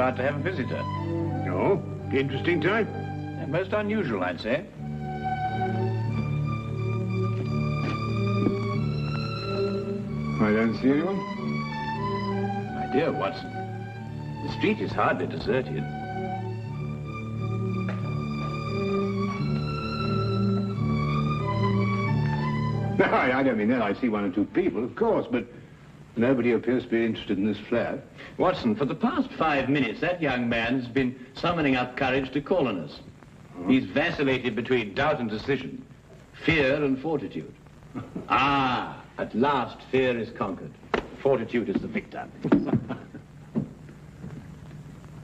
about to have a visitor. Oh, interesting type. Most unusual, I'd say. I don't see anyone. My dear Watson, the street is hardly deserted. No, I don't mean that. I see one or two people, of course, but nobody appears to be interested in this flat. Watson, for the past 5 minutes, that young man has been summoning up courage to call on us. He's vacillated between doubt and decision, fear and fortitude. At last, fear is conquered. Fortitude is the victor.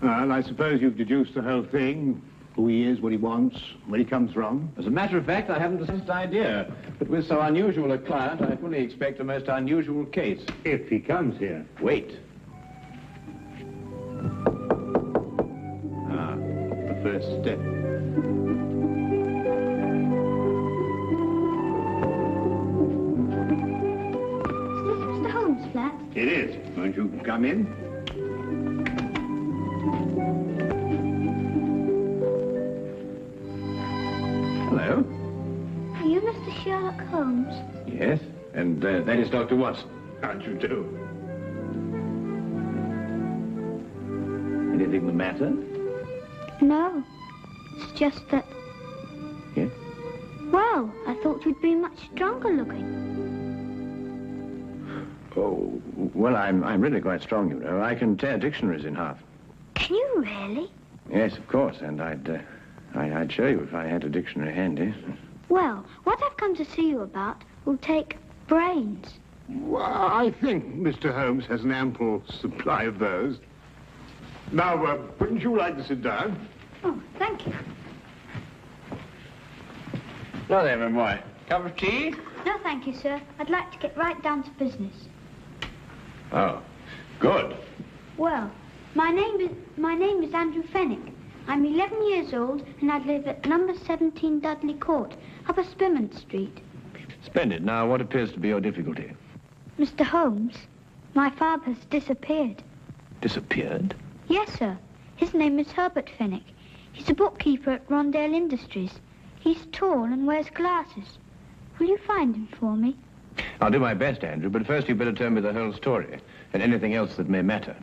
Well, I suppose you've deduced the whole thing. Who he is, what he wants, where he comes from. As a matter of fact, I haven't the slightest idea. But with so unusual a client, I fully expect a most unusual case. If he comes here. Wait. The first step. Is this Mr. Holmes' flat? It is. Won't you come in? Hello. Are you Mr. Sherlock Holmes? Yes, and that is Dr. Watson. How'd you do? Anything the matter? No. It's just that... Yes? Well, I thought you'd be much stronger looking. Oh, well, I'm really quite strong, you know. I can tear dictionaries in half. Can you really? Yes, of course, and I'd show you if I had a dictionary handy. Well, what I've come to see you about will take brains. Well, I think Mr. Holmes has an ample supply of those. Now, wouldn't you like to sit down? Oh, thank you. No, there, my boy. Cup of tea? No, thank you, sir. I'd like to get right down to business. Oh, good. Well, my name is Andrew Fenwick. I'm 11 years old, and I live at number 17 Dudley Court, Upper Spimment Street. Splendid. Now, what appears to be your difficulty? Mr. Holmes, my father has disappeared. Disappeared? Yes, sir. His name is Herbert Fenwick. He's a bookkeeper at Rondale Industries. He's tall and wears glasses. Will you find him for me? I'll do my best, Andrew, but first you'd better tell me the whole story and anything else that may matter.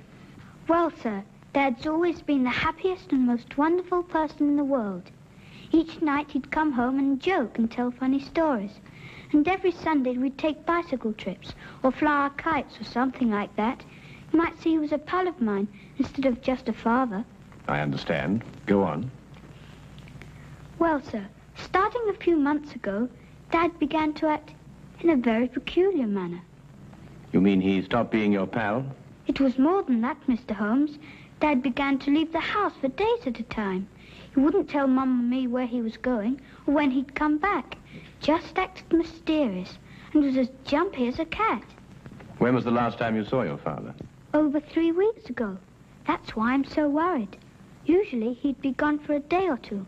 Well, sir, Dad's always been the happiest and most wonderful person in the world. Each night he'd come home and joke and tell funny stories. And every Sunday we'd take bicycle trips or fly our kites or something like that. You might see he was a pal of mine instead of just a father. I understand. Go on. Well, sir, starting a few months ago, Dad began to act in a very peculiar manner. You mean he stopped being your pal? It was more than that, Mr. Holmes. Dad began to leave the house for days at a time. He wouldn't tell Mum and me where he was going or when he'd come back. Just acted mysterious and was as jumpy as a cat. When was the last time you saw your father? Over 3 weeks ago. That's why I'm so worried. Usually he'd be gone for a day or two.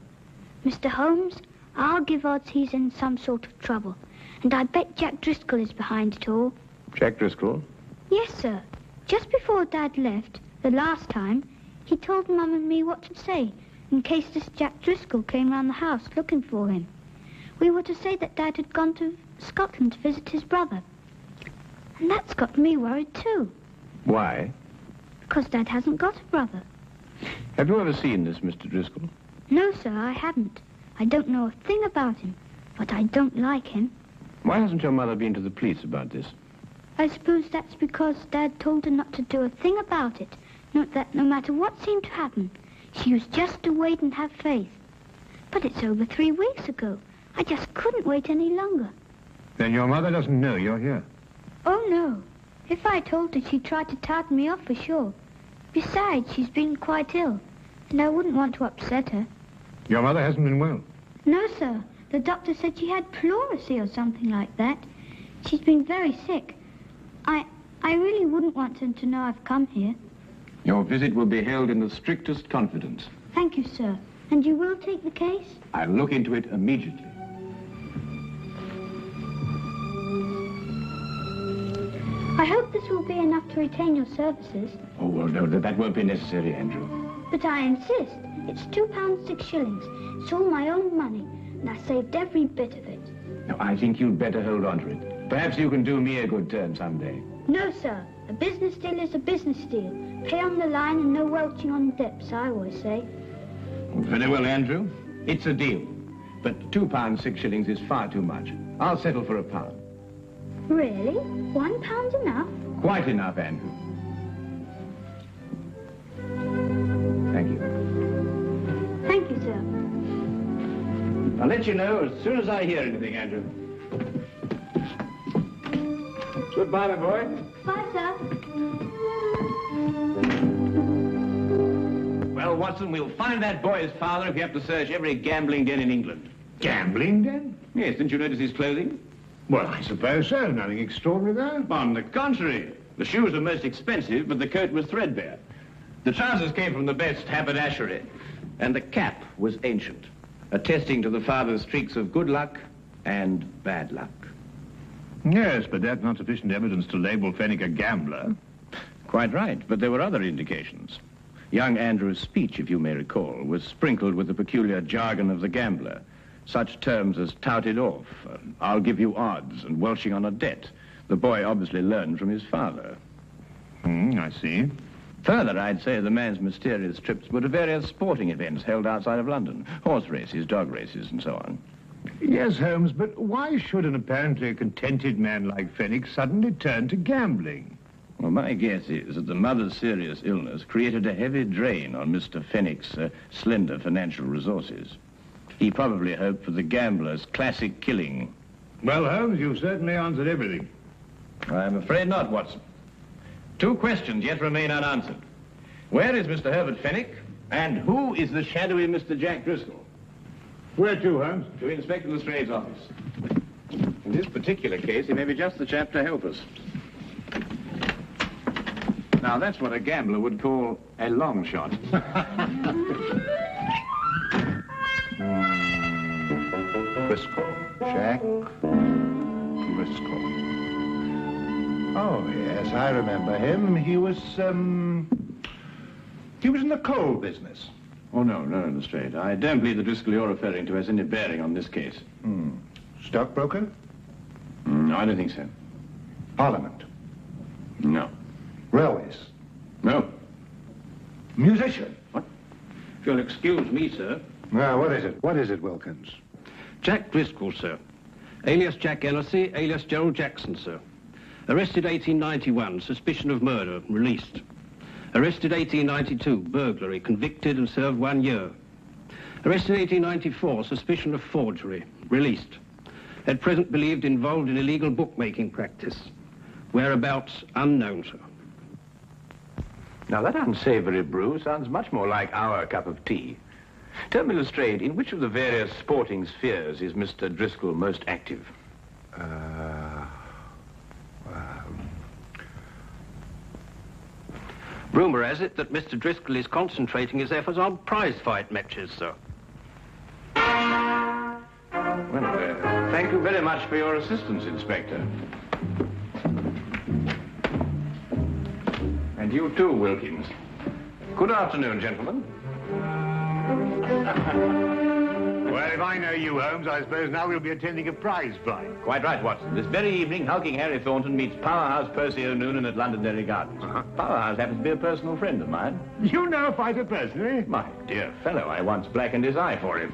Mr. Holmes, I'll give odds he's in some sort of trouble. And I bet Jack Driscoll is behind it all. Jack Driscoll? Yes, sir. Just before Dad left, the last time, he told Mum and me what to say in case this Jack Driscoll came round the house looking for him. We were to say that Dad had gone to Scotland to visit his brother. And that's got me worried too. Why? Because Dad hasn't got a brother. Have you ever seen this Mr. Driscoll? No, sir, I haven't. I don't know a thing about him, but I don't like him. Why hasn't your mother been to the police about this? I suppose that's because Dad told her not to do a thing about it. No matter what seemed to happen, she was just to wait and have faith. But it's over 3 weeks ago. I just couldn't wait any longer. Then your mother doesn't know you're here? Oh, no. If I told her, she'd try to tartan me off for sure. Besides, she's been quite ill, and I wouldn't want to upset her. Your mother hasn't been well? No, sir. The doctor said she had pleurisy or something like that. She's been very sick. I really wouldn't want her to know I've come here. Your visit will be held in the strictest confidence. Thank you, sir. And you will take the case? I'll look into it immediately. I hope this will be enough to retain your services. Oh, well, no, that won't be necessary, Andrew. But I insist. It's £2 6 shillings. It's all my own money, and I saved every bit of it. No, I think you'd better hold on to it. Perhaps you can do me a good turn someday. No, sir. A business deal is a business deal. Pay on the line and no welching on dips, I always say. Very well, Andrew. It's a deal. But £2 6 shillings is far too much. I'll settle for £1. Really? £1 enough? Quite enough, Andrew. Thank you. Thank you, sir. I'll let you know as soon as I hear anything, Andrew. Goodbye, my boy. Bye, sir. Well, Watson, we'll find that boy's father if you have to search every gambling den in England. Gambling den? Yes, didn't you notice his clothing? Well, I suppose so. Nothing extraordinary there. On the contrary. The shoes were most expensive, but the coat was threadbare. The trousers came from the best haberdashery, and the cap was ancient, attesting to the father's streaks of good luck and bad luck. Yes, but that's not sufficient evidence to label Fenwick a gambler. Quite right, but there were other indications. Young Andrew's speech, if you may recall, was sprinkled with the peculiar jargon of the gambler. Such terms as touted off, I'll give you odds, and welching on a debt. The boy obviously learned from his father. I see. Further, I'd say the man's mysterious trips were to various sporting events held outside of London. Horse races, dog races, and so on. Yes, Holmes, but why should an apparently contented man like Fenwick suddenly turn to gambling? Well, my guess is that the mother's serious illness created a heavy drain on Mr. Fenwick's slender financial resources. He probably hoped for the gambler's classic killing. Well, Holmes, you've certainly answered everything. I'm afraid not, Watson. 2 questions yet remain unanswered. Where is Mr. Herbert Fenwick? And who is the shadowy Mr. Jack Driscoll? Where to, Holmes? To Inspector Lestrade's office. In this particular case, he may be just the chap to help us. Now, that's what a gambler would call a long shot. Driscoll. Jack Driscoll. Oh, yes, I remember him. He was in the coal business. Oh, no, Lestrade. I don't believe the Driscoll you're referring to has any bearing on this case. Stockbroker? No, I don't think so. Parliament? No. Railways? No. Musician? What? If you'll excuse me, sir. Now, what is it? What is it, Wilkins? Jack Driscoll, sir. Alias Jack Ellisy, alias Gerald Jackson, sir. Arrested 1891, suspicion of murder, released. Arrested 1892, burglary, convicted and served 1 year. Arrested 1894, suspicion of forgery, released. At present believed involved in illegal bookmaking practice. Whereabouts unknown, sir. Now, that unsavory brew sounds much more like our cup of tea. Tell me, Lestrade, in which of the various sporting spheres is Mr. Driscoll most active? Rumour has it that Mr. Driscoll is concentrating his efforts on prize fight matches, sir. Well, thank you very much for your assistance, Inspector. And you too, Wilkins. Good afternoon, gentlemen. Well, if I know you, Holmes, I suppose now we'll be attending a prize fight. Quite right, Watson. This very evening, hulking Harry Thornton meets Powerhouse Percy O'Noonan at Londonderry Gardens. Powerhouse happens to be a personal friend of mine. You know a fighter personally? My dear fellow, I once blackened his eye for him.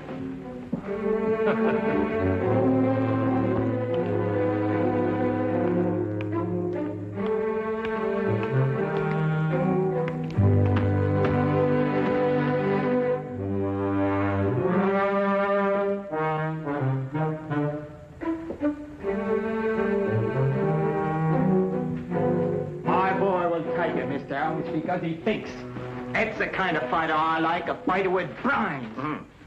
Because he thinks. That's the kind of fighter I like, a fighter with brains.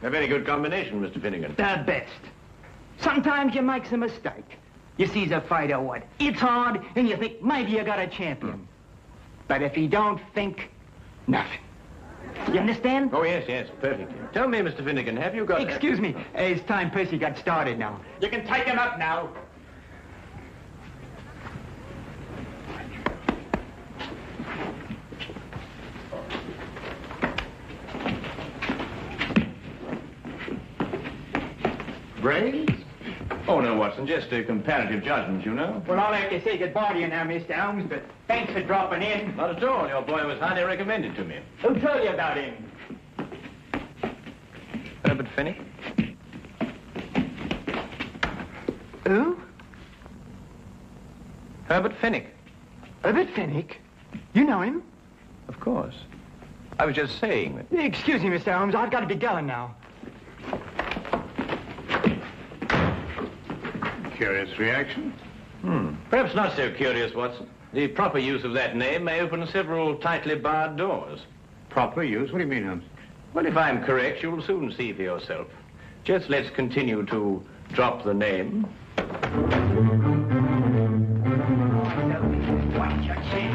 A very good combination, Mr. Finnegan. The best. Sometimes you makes a mistake. You sees a fighter what it's hard, and you think maybe you got a champion. But if he don't think, nothing. You understand? Oh, yes, perfectly. Tell me, Mr. Finnegan, have you got... Excuse me. It's time Percy got started now. You can take him up now. Brains? Oh, no, Watson, just a comparative judgment, you know. Well, I'll have to say goodbye to you now, Mr. Holmes, but thanks for dropping in. Not at all. Your boy was highly recommended to me. Who told you about him? Herbert Fenwick? Who? Herbert Fenwick. Herbert Fenwick? You know him? Of course. I was just saying that. Excuse me, Mr. Holmes, I've got to be going now. Curious reaction. Perhaps not so curious, Watson. The proper use of that name may open several tightly barred doors. Proper use? What do you mean, Holmes? Well, if I'm correct, you'll soon see for yourself. Just let's continue to drop the name. Watch your chin.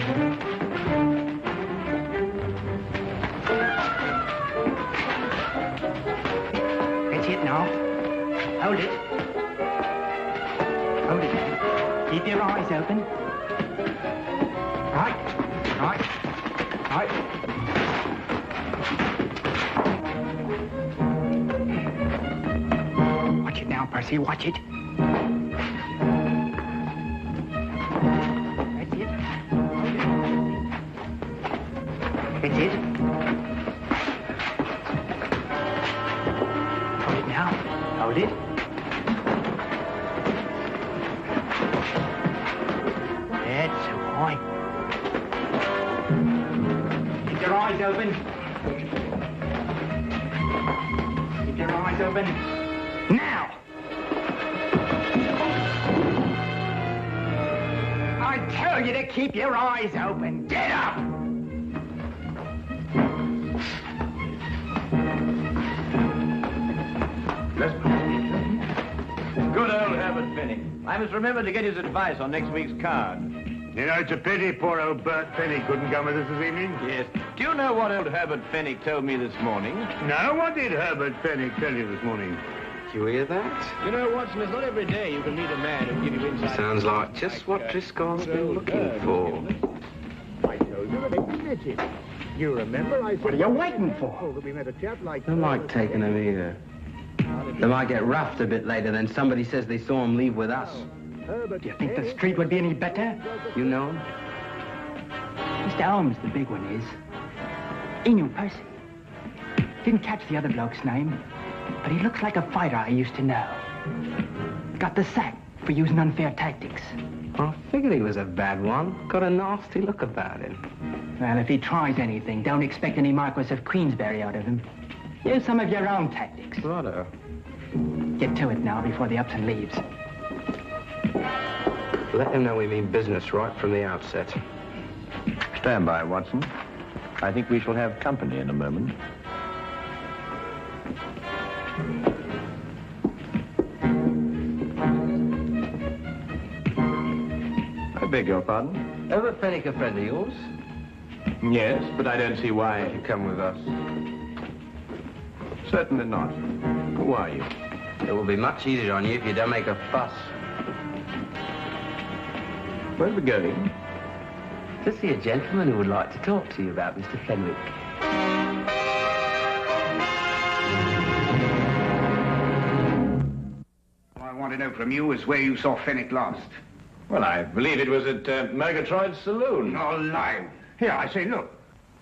That's it now. Hold it. Hold it now. Keep your eyes open. Right. Watch it now, Percy. Watch it. That's it. That's it. Hold it now. Hold it. That's so high. Keep your eyes open. Keep your eyes open. Now! I tell you to keep your eyes open. Get up! Good old Herbert Fenwick. I must remember to get his advice on next week's card. You know, it's a pity poor old Bert Fenwick couldn't come with us this evening. Yes. Do you know what old Herbert Fenwick told me this morning? No, what did Herbert Fenwick tell you this morning? Did you hear that? You know, Watson, it's not every day you can meet a man who'll give you insight. Sounds like just what Driscoll's been looking for. I told you that he did it. You remember I said... What are you waiting for? We met a chap like... Don't like taking them either. They might get roughed a bit later, then somebody says they saw him leave with us. Do you think the street would be any better? You know him? Mr. Holmes, the big one is. He knew Percy. Didn't catch the other bloke's name, but he looks like a fighter I used to know. Got the sack for using unfair tactics. I figured he was a bad one. Got a nasty look about him. Well, if he tries anything, don't expect any Marquis of Queensberry out of him. Use some of your own tactics. Righto. Get to it now before the Upton leaves. Let him know we mean business right from the outset. Stand by, Watson. I think we shall have company in a moment. I beg your pardon? Herbert Fenwick a friend of yours? Yes, but I don't see why. You come with us. Certainly not. Who are you? It will be much easier on you if you don't make a fuss. Where are we going? To see a gentleman who would like to talk to you about Mr. Fenwick. All I want to know from you is where you saw Fenwick last. Well, I believe it was at Murgatroyd's saloon. No lie. Here, I say, look.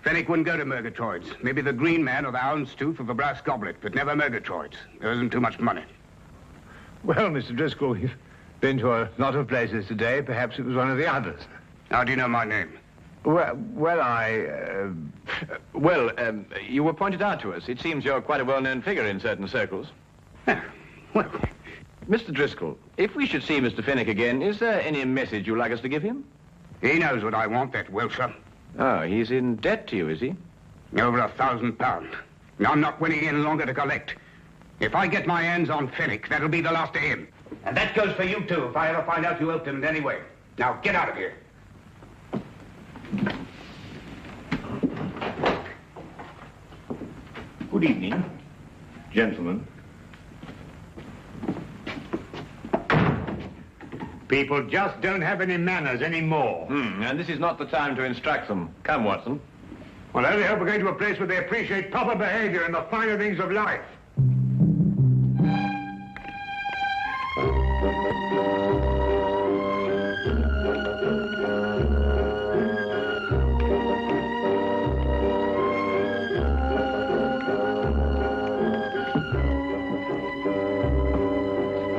Fenwick wouldn't go to Murgatroyd's. Maybe the Green Man or the Houndstooth or the Brass Goblet, but never Murgatroyd's. There isn't too much money. Well, Mr. Driscoll, you've been to a lot of places today. Perhaps it was one of the others. How do you know my name? You were pointed out to us. It seems you're quite a well-known figure in certain circles. Well, Mr. Driscoll, if we should see Mr. Fenwick again, is there any message you'd like us to give him? he knows what I want, that Wilshire. Oh, he's in debt to you, is he? Over £1,000. Now, I'm not willing any longer to collect. If I get my hands on Fenwick, that'll be the last of him. And that goes for you, too, if I ever find out you helped him in any way. Now, get out of here. Good evening, gentlemen. People just don't have any manners anymore. And this is not the time to instruct them. Come, Watson. Well, I only hope we're going to a place where they appreciate proper behavior and the finer things of life.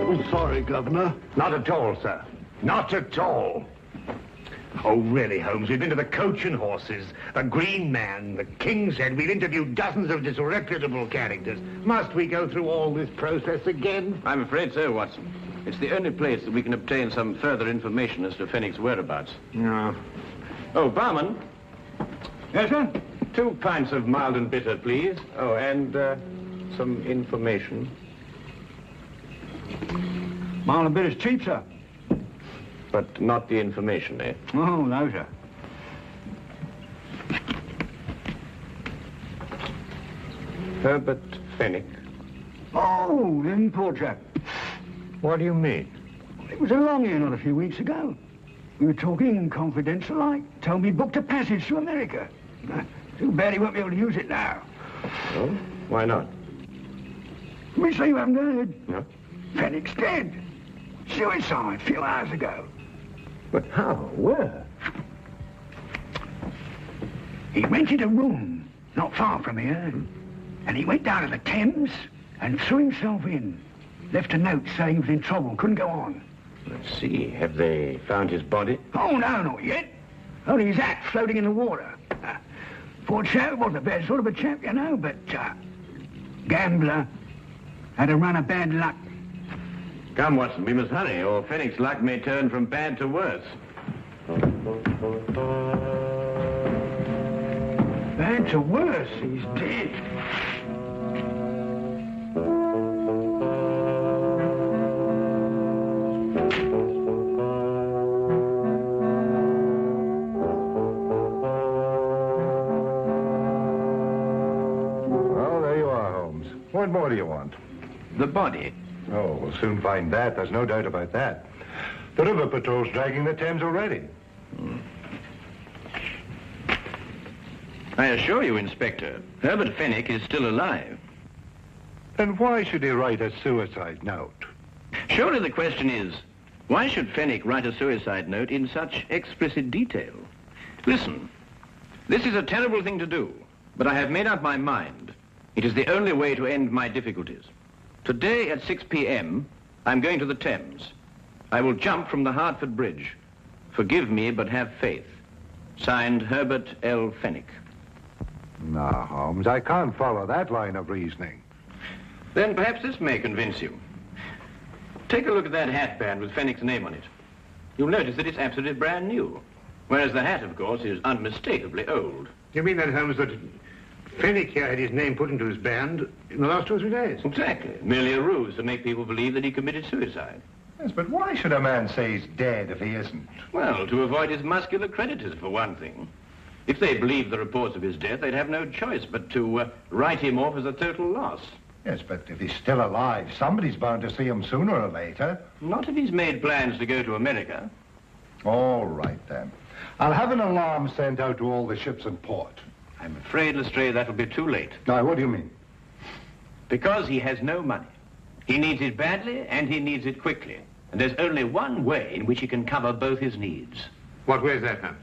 Oh, sorry, Governor. Not at all, sir. Not at all. Oh, really, Holmes, we've been to the Coach and Horses, the Green Man, the King's Head. We've interviewed dozens of disreputable characters. Must we go through all this process again? I'm afraid so, Watson. It's the only place that we can obtain some further information as to Fenwick's whereabouts. No. Oh, barman. Yes, sir? 2 pints of mild and bitter, please. Oh, and some information. Mild and bitter's cheap, sir. But not the information, eh? Oh, no, sir. Herbert Fenwick. Oh, the poor chap. What do you mean? It was along here not a few weeks ago. We were talking confidential like. Told me he booked a passage to America. Too bad he won't be able to use it now. Oh? Why not? Me say you haven't heard. No. Fenwick's dead. Suicide a few hours ago. But how? Where? He rented a room not far from here. And he went down to the Thames and threw himself in. Left a note saying he was in trouble, couldn't go on. Let's see. Have they found his body? Oh, no, not yet. Only his hat floating in the water. Poor chap, wasn't a bad sort of a chap, you know, but gambler. Had a run of bad luck. Come, Watson, we must hurry, or Fenwick's luck may turn from bad to worse. Bad to worse, he's dead. Well, there you are, Holmes. What more do you want? The body. Oh, we'll soon find that. There's no doubt about that. The river patrol's dragging the Thames already. I assure you, Inspector, Herbert Fenwick is still alive. Then why should he write a suicide note? Surely the question is, why should Fenwick write a suicide note in such explicit detail? Listen, this is a terrible thing to do, but I have made up my mind. It is the only way to end my difficulties. Today at 6 p.m., I'm going to the Thames. I will jump from the Hertford Bridge. Forgive me, but have faith. Signed, Herbert L. Fenwick. No, Holmes, I can't follow that line of reasoning. Then perhaps this may convince you. Take a look at that hatband with Fenwick's name on it. You'll notice that it's absolutely brand new, whereas the hat, of course, is unmistakably old. You mean that, Holmes, that Fenwick here had his name put into his band in the last 2 or 3 days? Exactly. Merely a ruse to make people believe that he committed suicide. Yes, but why should a man say he's dead if he isn't? Well, to avoid his muscular creditors, for one thing. If they believed the reports of his death, they'd have no choice but to write him off as a total loss. Yes, but if he's still alive, somebody's bound to see him sooner or later. Not if he's made plans to go to America. All right, then. I'll have an alarm sent out to all the ships in port. I'm afraid, Lestrade, that'll be too late. Now, what do you mean? Because he has no money. He needs it badly, and he needs it quickly. And there's only one way in which he can cover both his needs. What way is that, Holmes?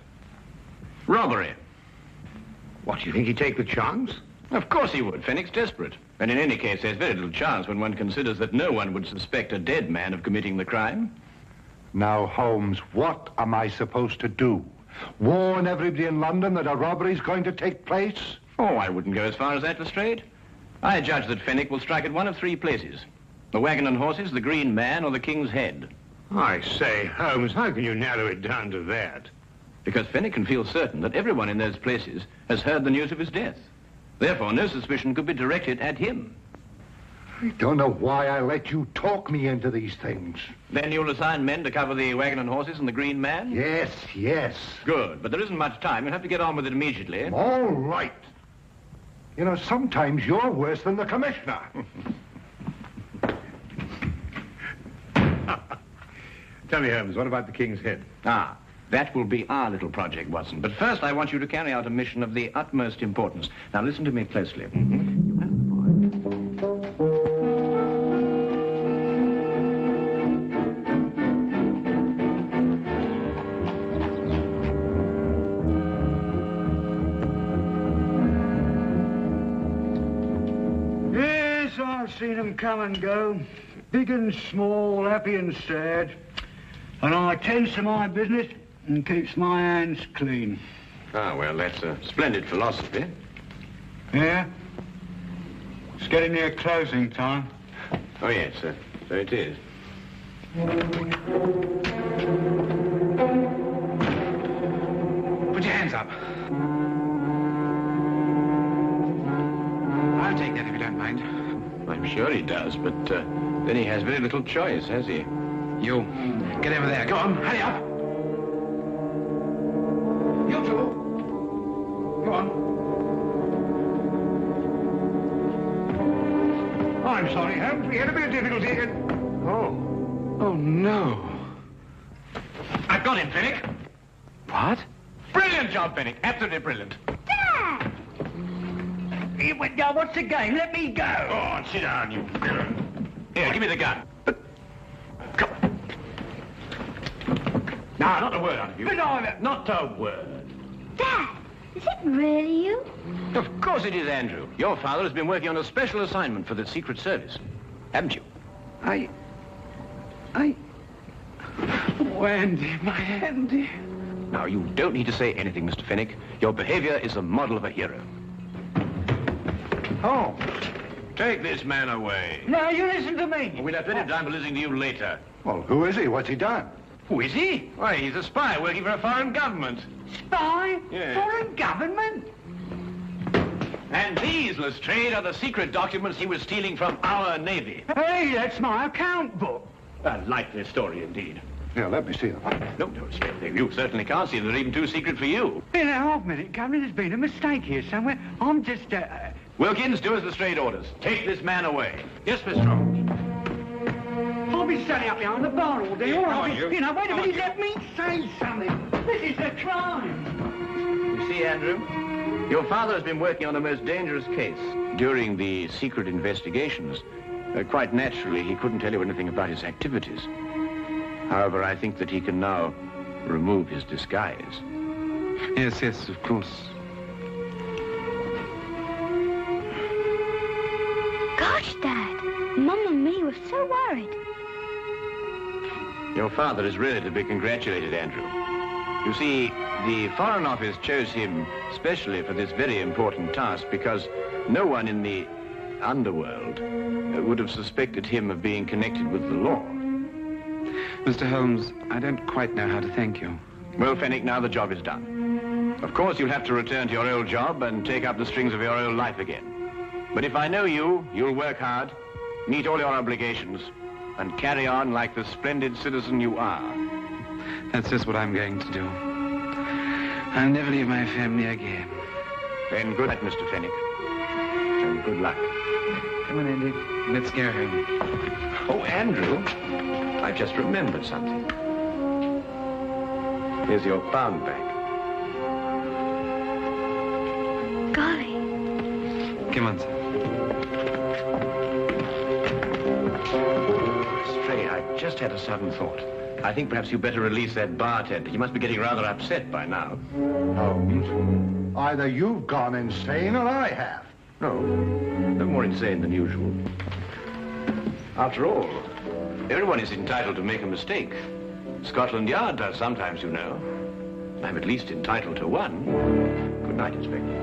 Robbery. What, do you think he'd take the chance? Of course he would. Fenwick's desperate. And in any case, there's very little chance when one considers that no one would suspect a dead man of committing the crime. Now, Holmes, what am I supposed to do? Warn everybody in London that a robbery's going to take place? Oh, I wouldn't go as far as that, Lestrade. I judge that Fenwick will strike at one of 3 places. The Wagon and Horses, the Green Man, or the King's Head. I say, Holmes, how can you narrow it down to that? Because Fenwick can feel certain that everyone in those places has heard the news of his death. Therefore, no suspicion could be directed at him. I don't know why I let you talk me into these things. Then you'll assign men to cover the Wagon and Horses and the Green Man? Yes, yes. Good, but there isn't much time. You'll have to get on with it immediately. All right. You know, sometimes you're worse than the commissioner. Tell me, Holmes, what about the King's Head? Ah, that will be our little project, Watson. But first, I want you to carry out a mission of the utmost importance. Now, listen to me closely. Yes, I've seen them come and go. big and small, happy and sad. And I attends to my business and keeps my hands clean. Ah, well, that's a splendid philosophy. Yeah? It's getting near closing time. Oh, yes, so it is. Put your hands up. I'll take that if you don't mind. I'm sure he does, but then he has very little choice, has he? You, get over there. Go on, hurry up. You two. Go on. I'm sorry, Holmes. We had a bit of difficulty again. Oh. Oh, no. I've got him, Finnick. What? Brilliant job, Finnick. Absolutely brilliant. Dad! Now, what's the game? Let me go. Go on, sit down, you villain. Here, give me the gun. Come. Now, not a word out of you. But Not a word. Dad, is it really you? Of course it is, Andrew. Your father has been working on a special assignment for the Secret Service. Haven't you? Oh, Andy, my Andy. Now, you don't need to say anything, Mr. Finnick. Your behavior is the model of a hero. Oh. Take this man away. No, you listen to me. We'll have plenty of time for listening to you later. Well, who is he? What's he done? Who is he? Why, he's a spy working for a foreign government. Spy? Yes. Foreign government? And these, Lestrade, are the secret documents he was stealing from our Navy. Hey, that's my account book. A likely story, indeed. Here, let me see them. No, Lestrade, you certainly can't see them. They're even too secret for you. In a half minute, Governor, there's been a mistake here somewhere. I'm just, Wilkins, do as Lestrade orders. Take this man away. Yes, Mr. Holmes. I'll be standing up behind the bar all day. Come on, you. You know, wait a Come on, minute, you. let me say something. This is a crime. You see, Andrew, your father has been working on a most dangerous case. During the secret investigations, quite naturally, he couldn't tell you anything about his activities. However, I think that he can now remove his disguise. Yes, yes, of course. Gosh, Dad, Mum and me were so worried. Your father is really to be congratulated, Andrew. You see, the Foreign Office chose him specially for this very important task because no one in the underworld would have suspected him of being connected with the law. Mr. Holmes, I don't quite know how to thank you. Well, Fenwick, now the job is done. Of course, you'll have to return to your old job and take up the strings of your old life again. But if I know you, you'll work hard, meet all your obligations, and carry on like the splendid citizen you are. That's just what I'm going to do. I'll never leave my family again. Then good night, Mr. Fenwick. And good luck. Come on, Andy. Let's go home. Oh, Andrew, I've just remembered something. Here's your pound bag. Golly. Come on, sir. Stray, I've just had a sudden thought. I think perhaps you'd better release that bartender. He must be getting rather upset by now. Holmes, either you've gone insane or I have. No more insane than usual. After all, everyone is entitled to make a mistake. Scotland Yard does sometimes, you know. I'm at least entitled to one. Good night, Inspector.